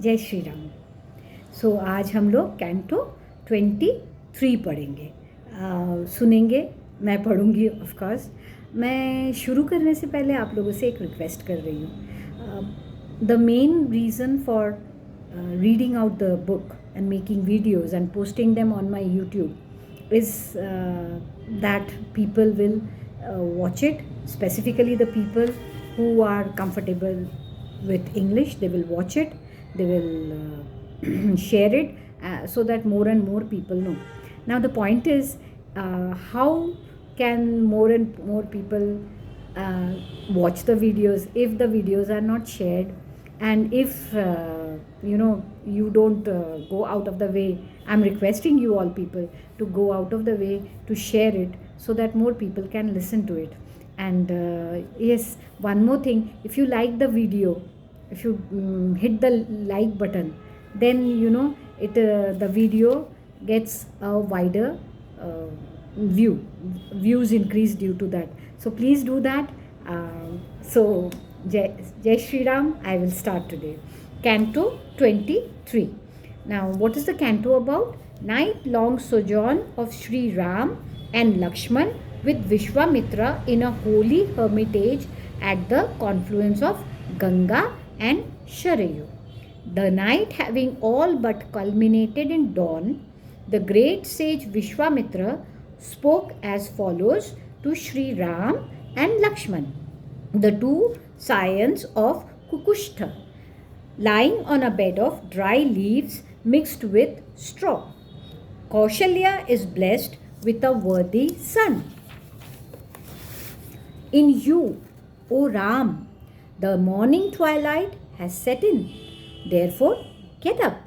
जय श्री राम। सो आज हम लोग कैंटो 23 पढ़ेंगे, सुनेंगे। मैं पढ़ूंगी ऑफ कोर्स। मैं शुरू करने से पहले आप लोगों से एक रिक्वेस्ट कर रही हूँ। The main reason for reading out the book and making videos and posting them on my YouTube is that people will watch it, specifically the people who are comfortable with English. They will watch it, they will share it so that more and more people know. Now the point is, how can more and more people watch the videos if the videos are not shared, and if you don't go out of the way. I'm requesting you all people to go out of the way to share it so that more people can listen to it. And yes, one more thing, if you like the video, if you hit the like button, then the video gets a wider views increase due to that. So please do that. So Jai Shri Ram. I will start today. Canto 23. Now, what is the canto about? Night-long sojourn of Sri Ram and Lakshman with Vishwamitra in a holy hermitage at the confluence of Ganga and Sharayu. The night having all but culminated in dawn, the great sage Vishwamitra spoke as follows to Sri Ram and Lakshman, the two scions of Kukushta, lying on a bed of dry leaves mixed with straw. Kaushalya is blessed with a worthy son. In you, O Ram, the morning twilight has set in. Therefore, get up.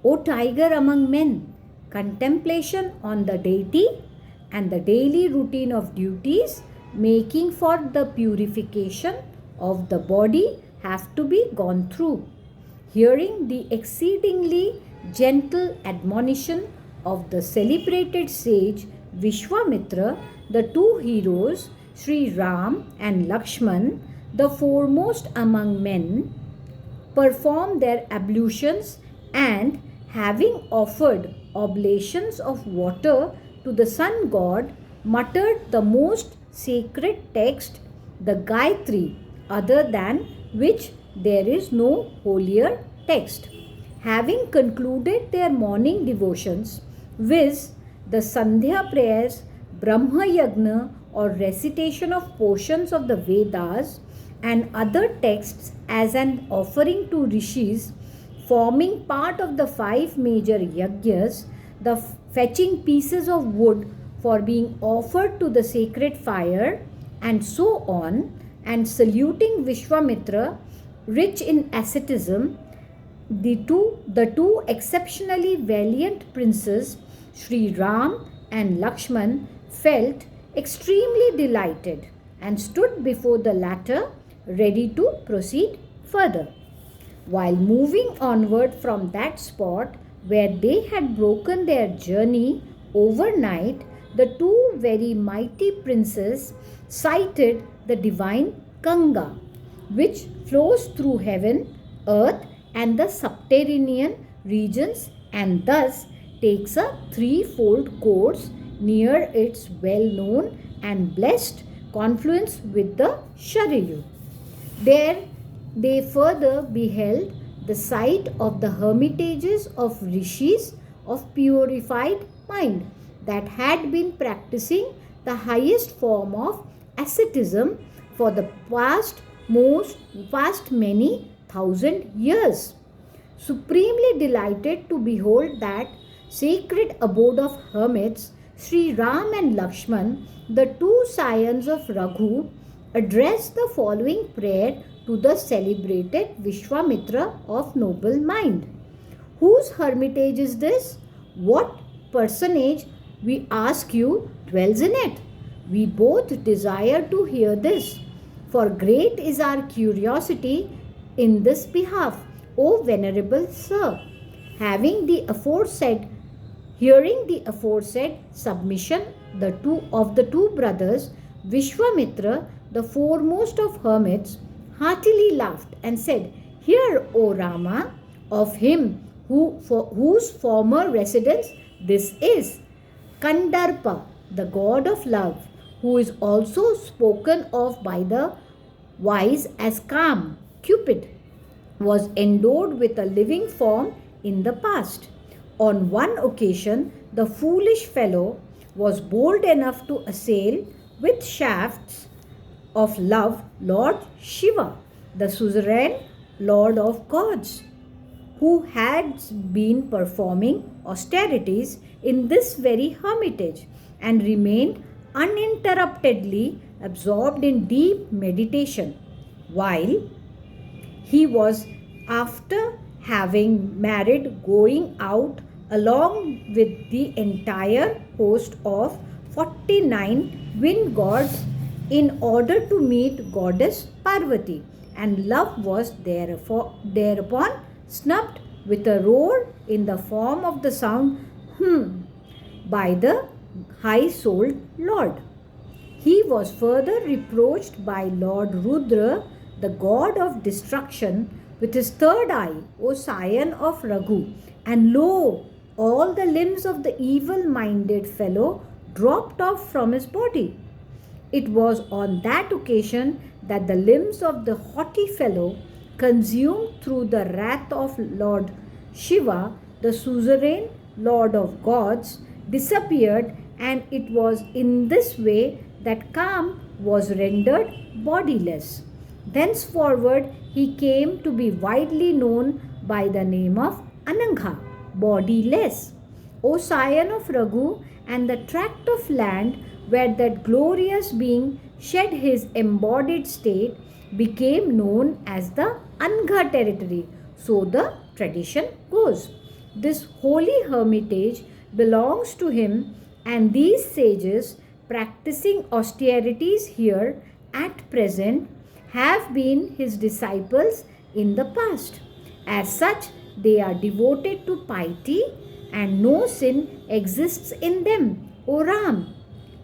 O tiger among men, contemplation on the deity and the daily routine of duties making for the purification of the body have to be gone through. Hearing the exceedingly gentle admonition of the celebrated sage Vishwamitra, the two heroes, Sri Ram and Lakshman, the foremost among men, performed their ablutions and, having offered oblations of water to the sun god, muttered the most sacred text, the Gayatri, other than which there is no holier text. Having concluded their morning devotions, viz. The Sandhya prayers, Brahma Yagna or recitation of portions of the Vedas and other texts as an offering to rishis, forming part of the 5 major yajnas, the fetching pieces of wood for being offered to the sacred fire, and so on, and saluting Vishwamitra, rich in asceticism, the two exceptionally valiant princes, Sri Ram and Lakshman, felt extremely delighted and stood before the latter ready to proceed further. While moving onward from that spot where they had broken their journey overnight, the two very mighty princes sighted the divine Ganga, which flows through heaven, earth, and the subterranean regions, and thus takes a threefold course near its well-known and blessed confluence with the Sharayu. There they further beheld the site of the hermitages of rishis of purified mind that had been practicing the highest form of asceticism for the past many thousand years. Supremely delighted to behold that sacred abode of hermits, Sri Ram and Lakshman, the two scions of Raghu, addressed the following prayer to the celebrated Vishwamitra of noble mind. Whose hermitage is this? What personage, we ask you, dwells in it? We both desire to hear this, for great is our curiosity in this behalf, O venerable sir. Hearing the aforesaid submission the two brothers, Vishwamitra, the foremost of hermits, heartily laughed and said, Hear, O Rama, of him whose former residence this is. Kandarpa, the god of love, who is also spoken of by the wise as Kam, Cupid, was endowed with a living form in the past. On one occasion, the foolish fellow was bold enough to assail with shafts of love Lord Shiva, the suzerain Lord of gods, who had been performing austerities in this very hermitage and remained uninterruptedly absorbed in deep meditation, while he was, after having married, going out along with the entire host of 49 wind gods in order to meet goddess Parvati, and love was thereupon snubbed with a roar in the form of the sound by the high-souled Lord. He was further reproached by Lord Rudra, the god of destruction, with his third eye, O scion of Raghu, and lo, all the limbs of the evil-minded fellow dropped off from his body. It was on that occasion that the limbs of the haughty fellow, consumed through the wrath of Lord Shiva, the suzerain Lord of gods, disappeared, and it was in this way that Kam was rendered bodiless. Thenceforward, he came to be widely known by the name of Anangha, bodiless. O scion of Raghu, and the tract of land where that glorious being shed his embodied state became known as the Angha territory. So the tradition goes. This holy hermitage belongs to him, and these sages practicing austerities here at present have been his disciples in the past. As such, they are devoted to piety, and no sin exists in them, O Ram.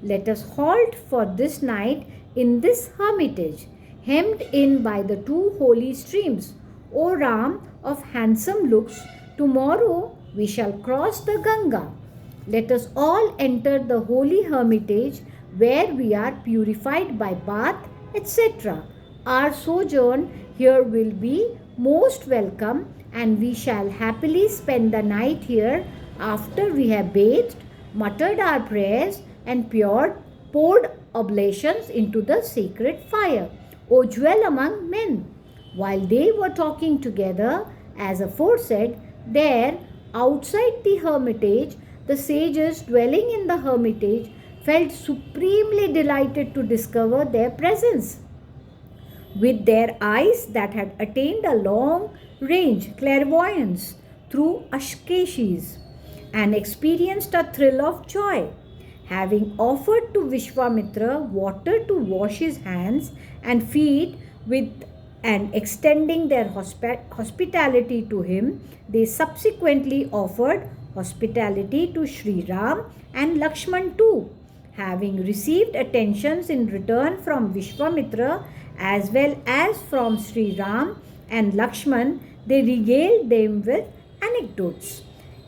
Let us halt for this night in this hermitage, hemmed in by the two holy streams. O Ram of handsome looks, tomorrow we shall cross the Ganga. Let us all enter the holy hermitage where we are purified by bath, etc. Our sojourn here will be most welcome, and we shall happily spend the night here after we have bathed, muttered our prayers, and poured oblations into the sacred fire. O dwell among men. While they were talking together, as aforesaid, there, outside the hermitage, the sages dwelling in the hermitage felt supremely delighted to discover their presence. With their eyes that had attained a long range clairvoyance through Ashkeshis, and experienced a thrill of joy, having offered to Vishwamitra water to wash his hands and feet with, and extending their hospitality to him, they subsequently offered hospitality to Sri Ram and Lakshman too. Having received attentions in return from Vishwamitra as well as from Sri Ram and Lakshman, they regaled them with anecdotes.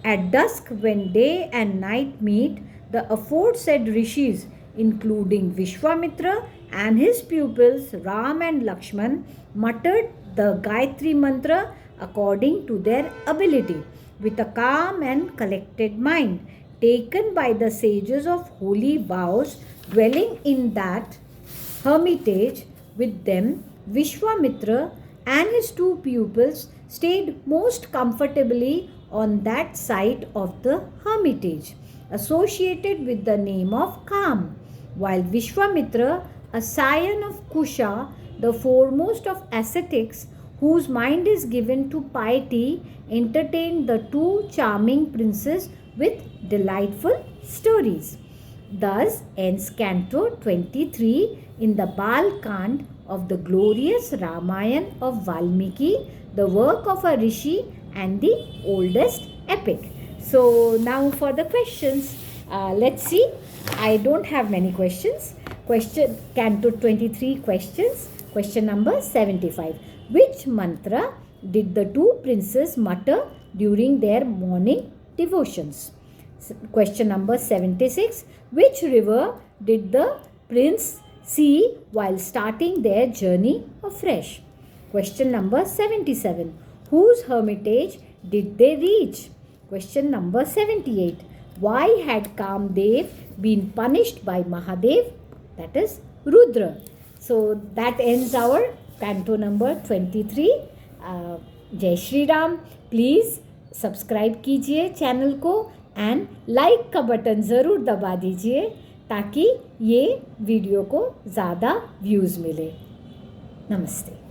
At dusk, when day and night meet, the aforesaid rishis, including Vishwamitra and his pupils Ram and Lakshman, muttered the Gayatri mantra according to their ability, with a calm and collected mind, taken by the sages of holy vows dwelling in that hermitage with them. Vishwamitra and his two pupils stayed most comfortably on that side of the hermitage, associated with the name of Kam, while Vishwamitra, a scion of Kusha, the foremost of ascetics, whose mind is given to piety, entertained the two charming princes with delightful stories. Thus ends Canto 23 in the BALAKAND of the glorious Ramayan of Valmiki, the work of a rishi and the oldest epic. So now for the questions, let's see. I don't have many questions. Canto 23 questions. Question number 75. Which mantra did the two princes mutter during their morning devotions? Question number 76. Which river did the prince see while starting their journey afresh? Question number 77. Whose hermitage did they reach? Question number 78. Why had Kamdev been punished by Mahadev, that is Rudra? So that ends our canto number 23. जय Shri Ram. Please subscribe कीजिए channel को and like का button ज़रूर दबा दीजिए ताकि ये video को ज़्यादा व्यूज़ मिले. नमस्ते.